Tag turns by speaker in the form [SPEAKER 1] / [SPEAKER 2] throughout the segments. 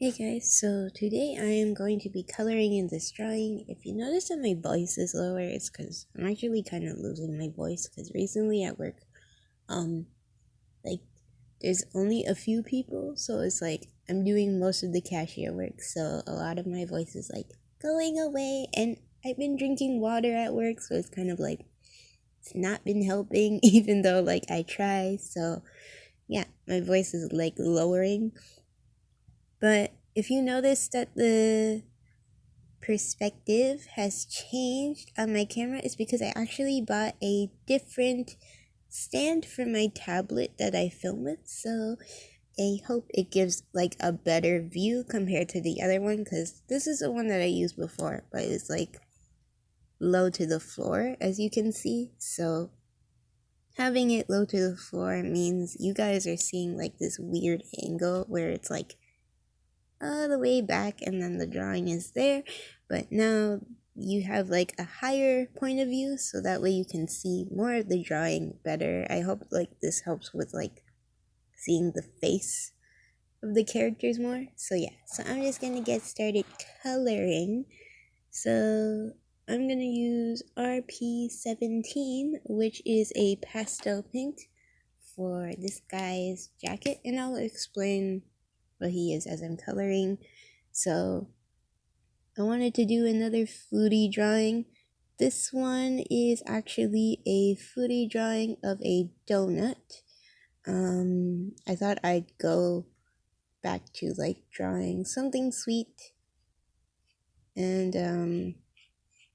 [SPEAKER 1] Hey guys, so today I am going to be coloring in this drawing. If you notice that my voice is lower, it's because I'm actually kind of losing my voice because recently at work, um, like there's only a few people, so it's like I'm doing most of the cashier work, so a lot of my voice is like going away, and I've been drinking water at work, so it's kind of like it's not been helping, even though like I try, so yeah, my voice is like lowering. But if you notice that the perspective has changed on my camera, it's because I actually bought a different stand for my tablet that I film with. So I hope it gives like a better view compared to the other one, because this is the one that I used before, but it's like low to the floor, as you can see. So having it low to the floor means you guys are seeing like this weird angle where it's like all the way back and then the drawing is there, but now you have like a higher point of view, so that way you can see more of the drawing better. I hope like this helps with like seeing the face of the characters more. So yeah, so I'm just gonna get started coloring. So I'm gonna use RP17, which is a pastel pink, for this guy's jacket, and I'll explain what he is as I'm coloring. So I wanted to do another foodie drawing. This one is actually a foodie drawing of a donut. I thought I'd go back to like drawing something sweet, and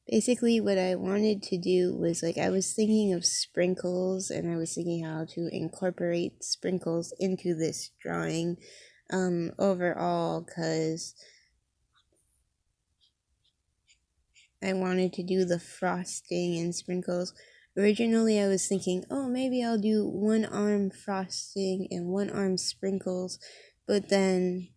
[SPEAKER 1] basically what I wanted to do was like I was thinking of sprinkles, and I was thinking how to incorporate sprinkles into this drawing overall, because I wanted to do the frosting and sprinkles. Originally, I was thinking, oh, maybe I'll do one arm frosting and one arm sprinkles, but then,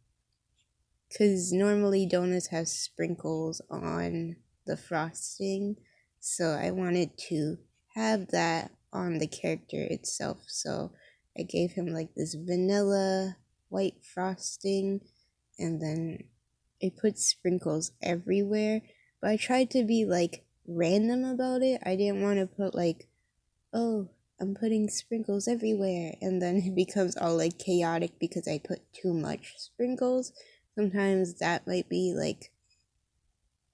[SPEAKER 1] because normally donuts have sprinkles on the frosting, so I wanted to have that on the character itself. So I gave him like this vanilla white frosting, and then I put sprinkles everywhere, but I tried to be like random about it. I didn't want to put like, oh, I'm putting sprinkles everywhere, and then it becomes all like chaotic because I put too much sprinkles. Sometimes that might be like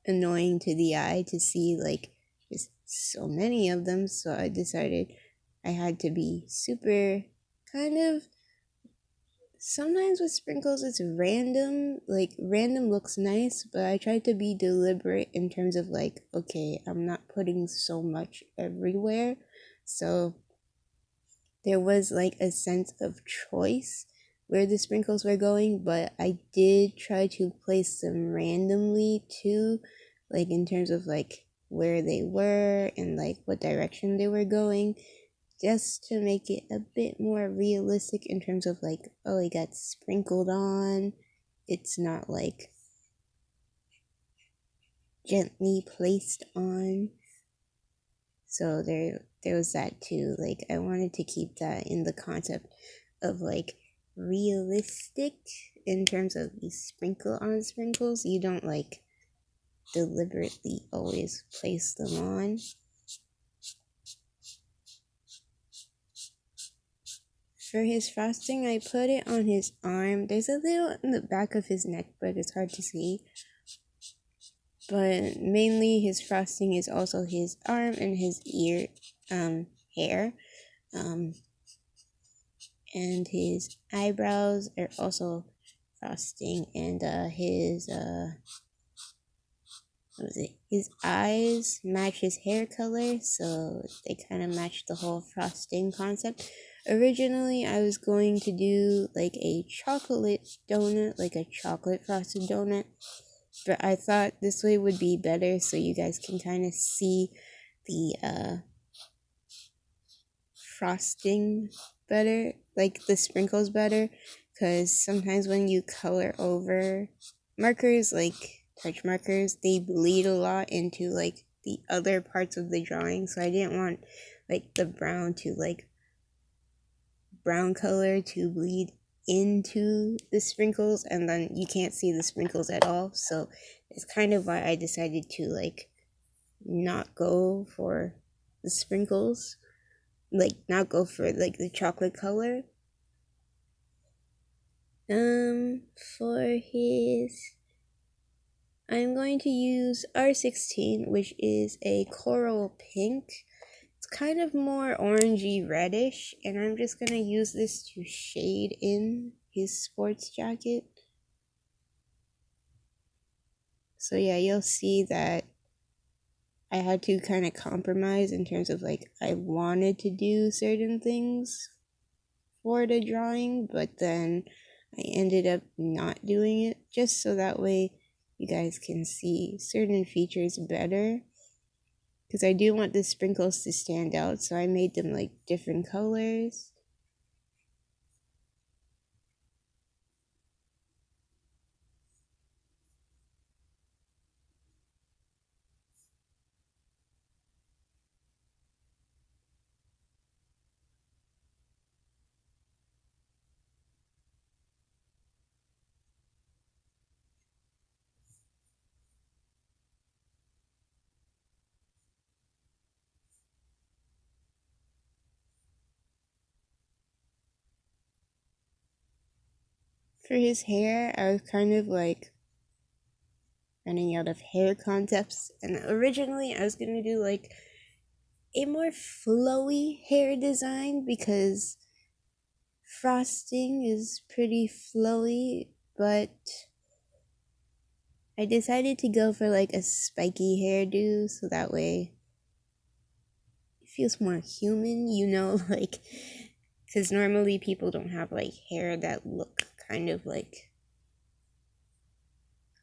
[SPEAKER 1] annoying to the eye to see like just so many of them, so I decided I had to be super kind of. Sometimes with sprinkles it's random, like random looks nice, but I try to be deliberate in terms of like, okay, I'm not putting so much everywhere. So there was like a sense of choice where the sprinkles were going, but I did try to place them randomly too, like in terms of like where they were and like what direction they were going, just to make it a bit more realistic in terms of like, oh, it got sprinkled on. It's not like gently placed on. So there was that too. Like I wanted to keep that in the concept of like realistic in terms of these sprinkle on sprinkles. You don't like deliberately always place them on. For his frosting, I put it on his arm. There's a little in the back of his neck, but it's hard to see. But mainly his frosting is also his arm and his ear, hair. Um, and his eyebrows are also frosting, and his what was it? His eyes match his hair color, so they kind of match the whole frosting concept. Originally, I was going to do like a chocolate donut, like a chocolate frosted donut, but I thought this way would be better, so you guys can kind of see the frosting better, like the sprinkles better, because sometimes when you color over markers, like touch markers, they bleed a lot into like the other parts of the drawing, so I didn't want like the brown to like brown color to bleed into the sprinkles, and then you can't see the sprinkles at all. So it's kind of why I decided to like not go for the sprinkles, like not go for like the chocolate color. For his, I'm going to use R16, which is a coral pink. It's kind of more orangey reddish, and I'm just gonna use this to shade in his sports jacket. So yeah, you'll see that I had to kind of compromise in terms of like I wanted to do certain things for the drawing, but then I ended up not doing it just so that way you guys can see certain features better. Because I do want the sprinkles to stand out, so I made them like different colors. For his hair, I was kind of like running out of hair concepts, and originally I was gonna do like a more flowy hair design because frosting is pretty flowy, but I decided to go for like a spiky hairdo so that way it feels more human, you know, like because normally people don't have like hair that look kind of like,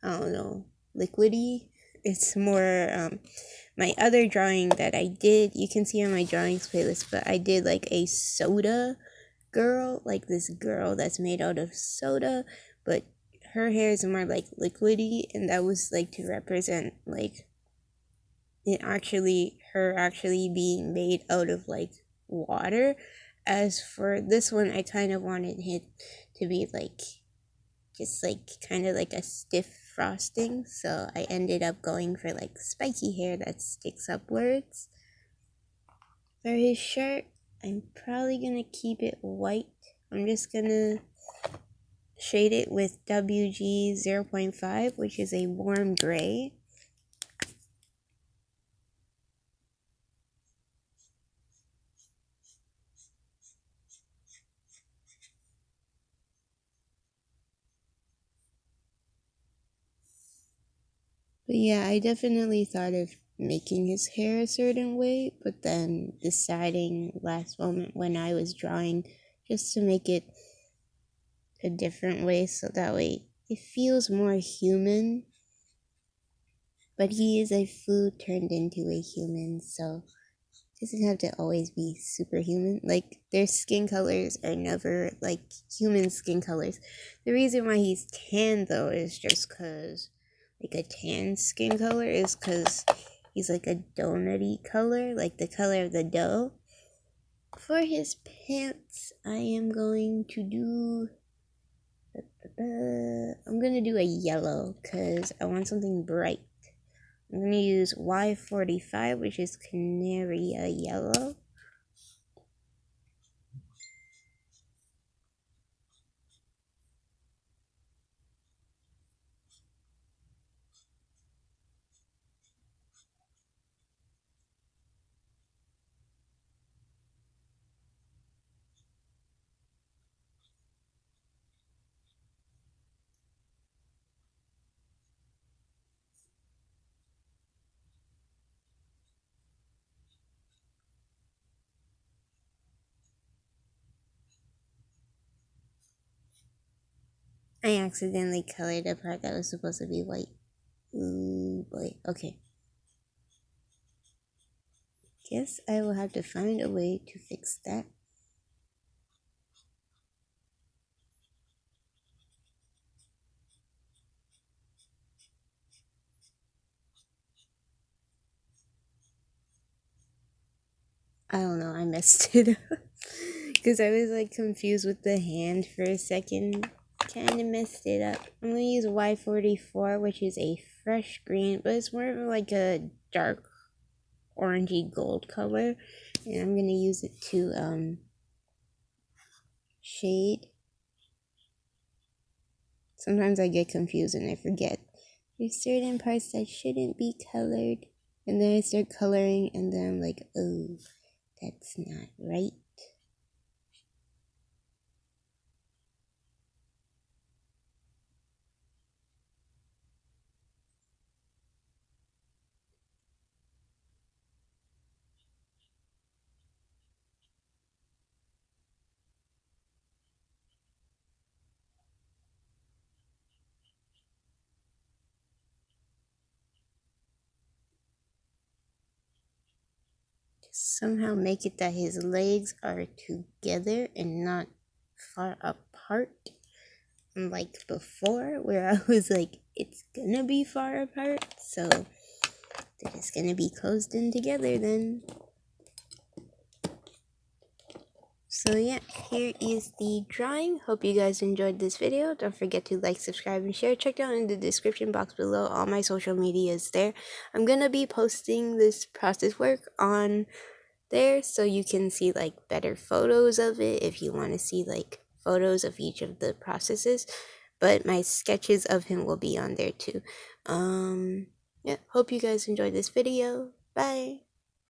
[SPEAKER 1] I don't know, liquidy. It's more my other drawing that I did, you can see on my drawings playlist, but I did like a soda girl, like this girl that's made out of soda, but her hair is more like liquidy, and that was like to represent like it actually, her actually being made out of like water. As for this one, I kind of wanted it to be like just like kind of like a stiff frosting, so I ended up going for like spiky hair that sticks upwards. For his shirt, I'm probably gonna keep it white. I'm just gonna shade it with WG 0.5, which is a warm gray. But yeah, I definitely thought of making his hair a certain way, but then deciding last moment when I was drawing just to make it a different way so that way it feels more human. But he is a food turned into a human, so it doesn't have to always be superhuman. Like their skin colors are never like human skin colors. The reason why he's tan though is just cause like a tan skin color is cause he's like a donutty color, like the color of the dough. For his pants, I am going to do I'm gonna do a yellow because I want something bright. I'm gonna use Y45, which is canary yellow. I accidentally colored a part that was supposed to be white. Ooh boy. Okay. Guess I will have to find a way to fix that. I don't know, I messed it up. because I was like confused with the hand for a second. Kind of messed it up. I'm going to use Y44, which is a fresh green, but it's more of like a dark orangey gold color. And I'm going to use it to shade. Sometimes I get confused and I forget. There's certain parts that shouldn't be colored. And then I start coloring and then I'm like, oh, that's not right. Somehow make it that his legs are together and not far apart, unlike before where I was like, it's gonna be far apart, so they're just gonna be closed in together then. So yeah, here is the drawing. Hope you guys enjoyed this video. Don't forget to like, subscribe, and share. Check down in the description box below. All my social media is there. I'm gonna be posting this process work on there so you can see like better photos of it if you want to see like photos of each of the processes, but my sketches of him will be on there too. Yeah, hope you guys enjoyed this video. Bye.